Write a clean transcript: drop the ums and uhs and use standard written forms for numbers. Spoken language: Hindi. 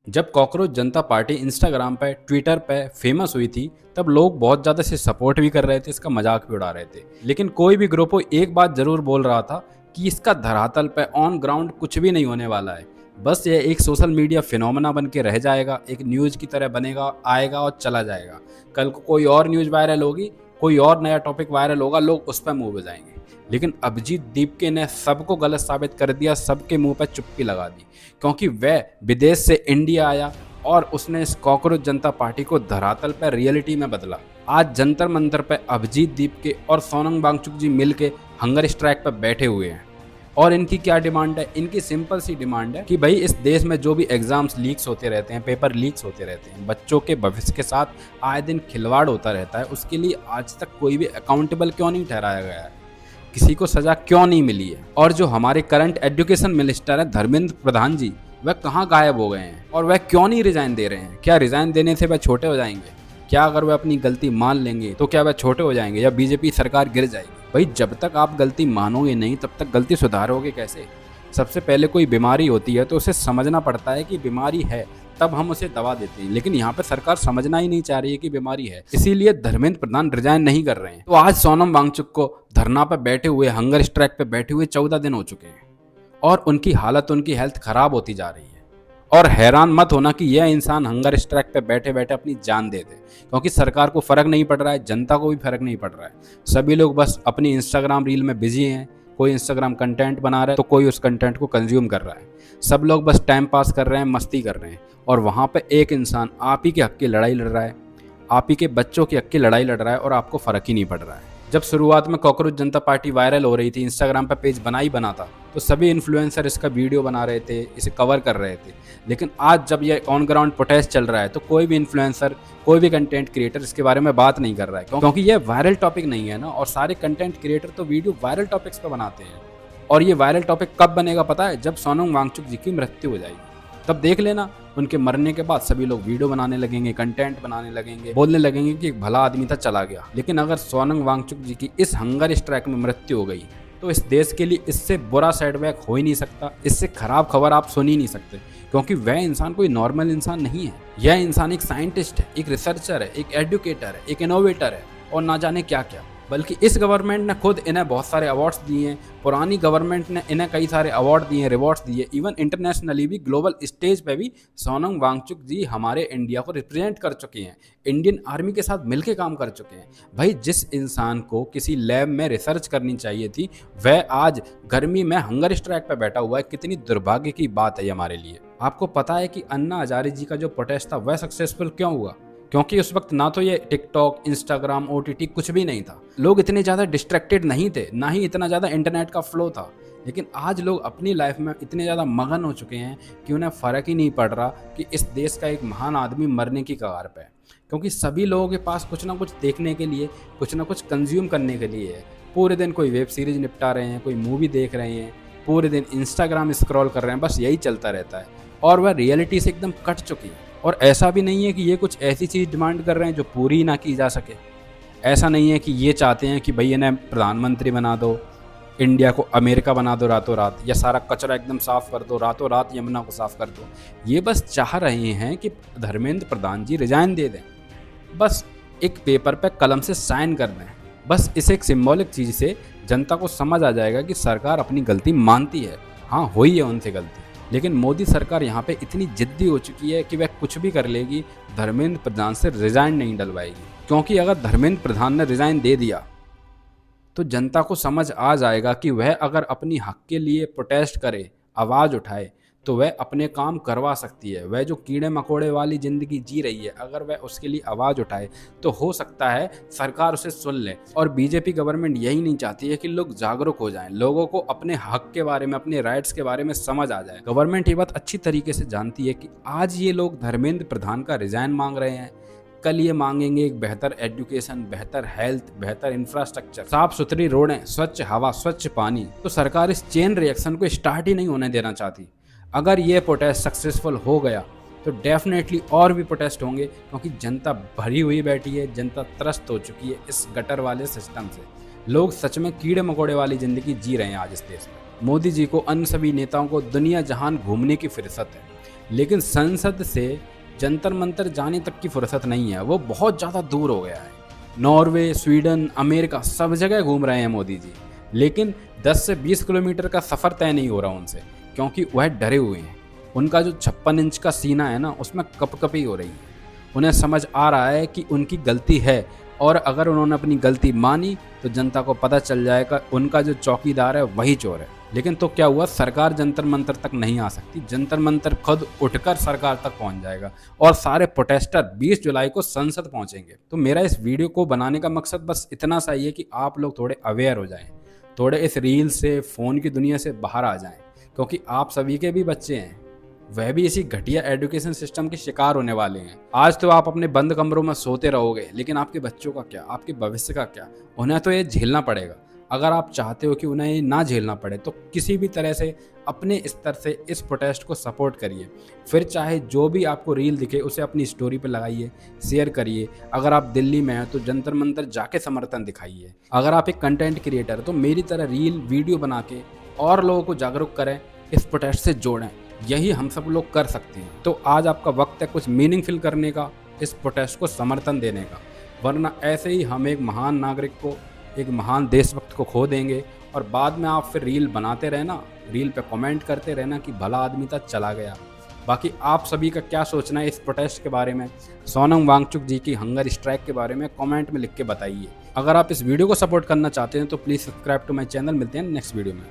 जब कॉकरोच जनता पार्टी इंस्टाग्राम पे, ट्विटर पे फेमस हुई थी, तब लोग बहुत ज़्यादा इसे सपोर्ट भी कर रहे थे, इसका मजाक भी उड़ा रहे थे। लेकिन कोई भी ग्रुप एक बात जरूर बोल रहा था कि इसका धरातल पे ऑन ग्राउंड कुछ भी नहीं होने वाला है। बस ये एक सोशल मीडिया फिनोमेना बन के रह जाएगा, एक न्यूज़ की तरह बनेगा, आएगा और चला जाएगा। कल को कोई और न्यूज़ वायरल होगी, कोई और नया टॉपिक वायरल होगा, लोग उस पर मुंह हो जाएंगे। लेकिन अभिजीत दीपके ने सबको गलत साबित कर दिया, सबके मुंह पर चुप्पी लगा दी, क्योंकि वह विदेश से इंडिया आया और उसने इस कॉकरोच जनता पार्टी को धरातल पर रियलिटी में बदला। आज जंतर मंतर पर अभिजीत दीपके और सोनम वांगचुक जी मिलके हंगर स्ट्राइक पर बैठे हुए हैं। और इनकी क्या डिमांड है? इनकी सिंपल सी डिमांड है कि भाई इस देश में जो भी एग्जाम्स लीक्स होते रहते हैं, पेपर लीक्स होते रहते हैं, बच्चों के भविष्य के साथ आए दिन खिलवाड़ होता रहता है, उसके लिए आज तक कोई भी अकाउंटेबल क्यों नहीं ठहराया गया है, किसी को सजा क्यों नहीं मिली है। और जो हमारे करंट एजुकेशन मिनिस्टर है धर्मेंद्र प्रधान जी, वह कहाँ गायब हो गए हैं और वह क्यों नहीं रिजाइन दे रहे हैं? क्या रिजाइन देने से वह छोटे हो जाएंगे? क्या अगर वह अपनी गलती मान लेंगे तो क्या वह छोटे हो जाएंगे या बीजेपी सरकार गिर जाएगी? भाई जब तक आप गलती मानोगे नहीं, तब तक गलती सुधारोगे कैसे? सबसे पहले कोई बीमारी होती है तो उसे समझना पड़ता है कि बीमारी है, तब हम उसे दवा देते हैं। लेकिन यहाँ पे सरकार समझना ही नहीं चाह रही है कि बीमारी है, इसीलिए धर्मेंद्र प्रधान रिजाइन नहीं कर रहे हैं। तो आज सोनम वांगचुक को धरना पे बैठे हुए, हंगर स्ट्राइक पे बैठे हुए 14 दिन हो चुके हैं और उनकी हालत, उनकी हेल्थ खराब होती जा रही है। और हैरान मत होना कि यह इंसान हंगर स्ट्राइक पे बैठे बैठे अपनी जान दे दे, क्योंकि सरकार को फर्क नहीं पड़ रहा है, जनता को भी फर्क नहीं पड़ रहा है। सभी लोग बस अपनी इंस्टाग्राम रील में बिजी हैं। कोई इंस्टाग्राम कंटेंट बना रहा है तो कोई उस कंटेंट को कंज्यूम कर रहा है। सब लोग बस टाइम पास कर रहे हैं, मस्ती कर रहे हैं। और वहाँ पे एक इंसान आप ही के हक की लड़ाई लड़ रहा है, आप ही के बच्चों के हक की लड़ाई लड़ रहा है और आपको फर्क ही नहीं पड़ रहा है। जब शुरुआत में कॉकरोच जनता पार्टी वायरल हो रही थी, इंस्टाग्राम पर पेज बना था, तो सभी इन्फ्लुएंसर इसका वीडियो बना रहे थे, इसे कवर कर रहे थे। लेकिन आज जब ये ऑन ग्राउंड प्रोटेस्ट चल रहा है तो कोई भी इन्फ्लुएंसर, कोई भी कंटेंट क्रिएटर इसके बारे में बात नहीं कर रहा है, क्योंकि ये वायरल टॉपिक नहीं है ना। और सारे कंटेंट क्रिएटर तो वीडियो वायरल टॉपिक्स पर बनाते हैं। और ये वायरल टॉपिक कब बनेगा पता है? जब सोनम वांगचुक जी की मृत्यु हो जाएगी, तब देख लेना। उनके मरने के बाद सभी लोग वीडियो बनाने लगेंगे, कंटेंट बनाने लगेंगे, बोलने लगेंगे कि एक भला आदमी था, चला गया। लेकिन अगर सोनम वांगचुक जी की इस हंगर स्ट्राइक में मृत्यु हो गई तो इस देश के लिए इससे बुरा सेटबैक हो ही नहीं सकता, इससे खराब खबर आप सुन ही नहीं सकते, क्योंकि वह इंसान कोई नॉर्मल इंसान नहीं है। यह इंसान एक साइंटिस्ट है, एक रिसर्चर है, एक एजुकेटर है, एक इनोवेटर है और ना जाने क्या क्या। बल्कि इस गवर्नमेंट ने खुद इन्हें बहुत सारे अवार्ड्स दिए हैं, पुरानी गवर्नमेंट ने इन्हें कई सारे अवार्ड दिए, रिवॉर्ड्स दिए। इवन इंटरनेशनली भी, ग्लोबल स्टेज पे भी सोनम वांगचुक जी हमारे इंडिया को रिप्रेजेंट कर चुके हैं, इंडियन आर्मी के साथ मिलकर काम कर चुके हैं। भाई जिस इंसान को किसी लैब में रिसर्च करनी चाहिए थी, वह आज गर्मी में हंगर स्ट्राइक पर बैठा हुआ है। कितनी दुर्भाग्य की बात है हमारे लिए। आपको पता है कि अन्ना हजारे जी का जो प्रोटेस्ट था वह सक्सेसफुल क्यों हुआ? क्योंकि उस वक्त ना तो ये टिकटॉक, इंस्टाग्राम, ओटीटी कुछ भी नहीं था। लोग इतने ज़्यादा डिस्ट्रैक्टेड नहीं थे, ना ही इतना ज़्यादा इंटरनेट का फ्लो था। लेकिन आज लोग अपनी लाइफ में इतने ज़्यादा मगन हो चुके हैं कि उन्हें फ़र्क ही नहीं पड़ रहा कि इस देश का एक महान आदमी मरने की कगार पे है। क्योंकि सभी लोगों के पास कुछ ना कुछ देखने के लिए, कुछ ना कुछ कंज्यूम करने के लिए है। पूरे दिन कोई वेब सीरीज निपटा रहे हैं, कोई मूवी देख रहे हैं, पूरे दिन इंस्टाग्राम स्क्रॉल कर रहे हैं, बस यही चलता रहता है। और वह रियलिटी से एकदम कट चुकी है। और ऐसा भी नहीं है कि ये कुछ ऐसी चीज़ डिमांड कर रहे हैं जो पूरी ना की जा सके। ऐसा नहीं है कि ये चाहते हैं कि भाई इन्हें प्रधानमंत्री बना दो, इंडिया को अमेरिका बना दो रातों रात, या सारा कचरा एकदम साफ कर दो, रातों रात यमुना को साफ कर दो। ये बस चाह रहे हैं कि धर्मेंद्र प्रधान जी रिजाइन दे दें, बस एक पेपर पे कलम से साइन कर दें। बस इस एक सिंबॉलिक चीज़ से जनता को समझ आ जाएगा कि सरकार अपनी गलती मानती है। हाँ, हुई है उनसे गलती, लेकिन मोदी सरकार यहाँ पे इतनी जिद्दी हो चुकी है कि वह कुछ भी कर लेगी, धर्मेंद्र प्रधान से रिजाइन नहीं डलवाएगी। क्योंकि अगर धर्मेंद्र प्रधान ने रिजाइन दे दिया तो जनता को समझ आ जाएगा कि वह अगर अपनी हक के लिए प्रोटेस्ट करे, आवाज़ उठाए, तो वह अपने काम करवा सकती है। वह जो कीड़े मकोड़े वाली ज़िंदगी जी रही है, अगर वह उसके लिए आवाज़ उठाए तो हो सकता है सरकार उसे सुन ले। और बीजेपी गवर्नमेंट यही नहीं चाहती है कि लोग जागरूक हो जाएं, लोगों को अपने हक के बारे में, अपने राइट्स के बारे में समझ आ जाए। गवर्नमेंट ये बात अच्छी तरीके से जानती है कि आज ये लोग धर्मेंद्र प्रधान का रिजाइन मांग रहे हैं, कल ये मांगेंगे एक बेहतर एजुकेशन, बेहतर हेल्थ, बेहतर इंफ्रास्ट्रक्चर, साफ सुथरी रोडें, स्वच्छ हवा, स्वच्छ पानी। तो सरकार इस चेन रिएक्शन को स्टार्ट ही नहीं होने देना चाहती। अगर ये प्रोटेस्ट सक्सेसफुल हो गया तो डेफिनेटली और भी प्रोटेस्ट होंगे, क्योंकि जनता भरी हुई बैठी है, जनता त्रस्त हो चुकी है इस गटर वाले सिस्टम से। लोग सच में कीड़े मकोड़े वाली ज़िंदगी जी रहे हैं आज इस देश में। मोदी जी को, अन्य सभी नेताओं को दुनिया जहान घूमने की फुर्सत है, लेकिन संसद से जंतर मंतर जाने तक की फुर्सत नहीं है, वो बहुत ज़्यादा दूर हो गया है। नॉर्वे, स्वीडन, अमेरिका सब जगह घूम रहे हैं मोदी जी, लेकिन 10 से 20 किलोमीटर का सफ़र तय नहीं हो रहा उनसे, क्योंकि वह डरे हुए हैं। उनका जो 56 इंच का सीना है ना, उसमें कपकपी हो रही है। उन्हें समझ आ रहा है कि उनकी गलती है, और अगर उन्होंने अपनी गलती मानी तो जनता को पता चल जाएगा उनका जो चौकीदार है वही चोर है। लेकिन तो क्या हुआ, सरकार जंतर मंतर तक नहीं आ सकती, जंतर मंतर खुद उठकर सरकार तक पहुंच जाएगा और सारे प्रोटेस्टर 20 जुलाई को संसद पहुंचेंगे। तो मेरा इस वीडियो को बनाने का मकसद बस इतना सा ही है कि आप लोग थोड़े अवेयर हो जाएं, थोड़े इस रील से, फ़ोन की दुनिया से बाहर आ जाएं, क्योंकि आप सभी के भी बच्चे हैं, वह भी इसी घटिया एजुकेशन सिस्टम के शिकार होने वाले हैं। आज तो आप अपने बंद कमरों में सोते रहोगे, लेकिन आपके बच्चों का क्या, आपके भविष्य का क्या? उन्हें तो ये झेलना पड़ेगा। अगर आप चाहते हो कि उन्हें ये ना झेलना पड़े, तो किसी भी तरह से अपने स्तर से इस प्रोटेस्ट को सपोर्ट करिए। फिर चाहे जो भी आपको रील दिखे उसे अपनी स्टोरी पे लगाइए, शेयर करिए। अगर आप दिल्ली में हैं तो जंतर मंतर जाके समर्थन दिखाइए। अगर आप एक कंटेंट क्रिएटर तो मेरी तरह रील वीडियो बना के और लोगों को जागरूक करें, इस प्रोटेस्ट से जोड़ें। यही हम सब लोग कर सकते हैं। तो आज आपका वक्त है कुछ मीनिंगफुल करने का, इस प्रोटेस्ट को समर्थन देने का, वरना ऐसे ही हम एक महान नागरिक को, एक महान देशभक्त को खो देंगे और बाद में आप फिर रील बनाते रहना, रील पे कमेंट करते रहना कि भला आदमी था चला गया। बाकी आप सभी का क्या सोचना है इस प्रोटेस्ट के बारे में, सोनम वांगचुक जी की हंगर स्ट्राइक के बारे में कमेंट में लिख के बताइए। अगर आप इस वीडियो को सपोर्ट करना चाहते हैं तो please subscribe to my channel. मिलते हैं नेक्स्ट वीडियो में।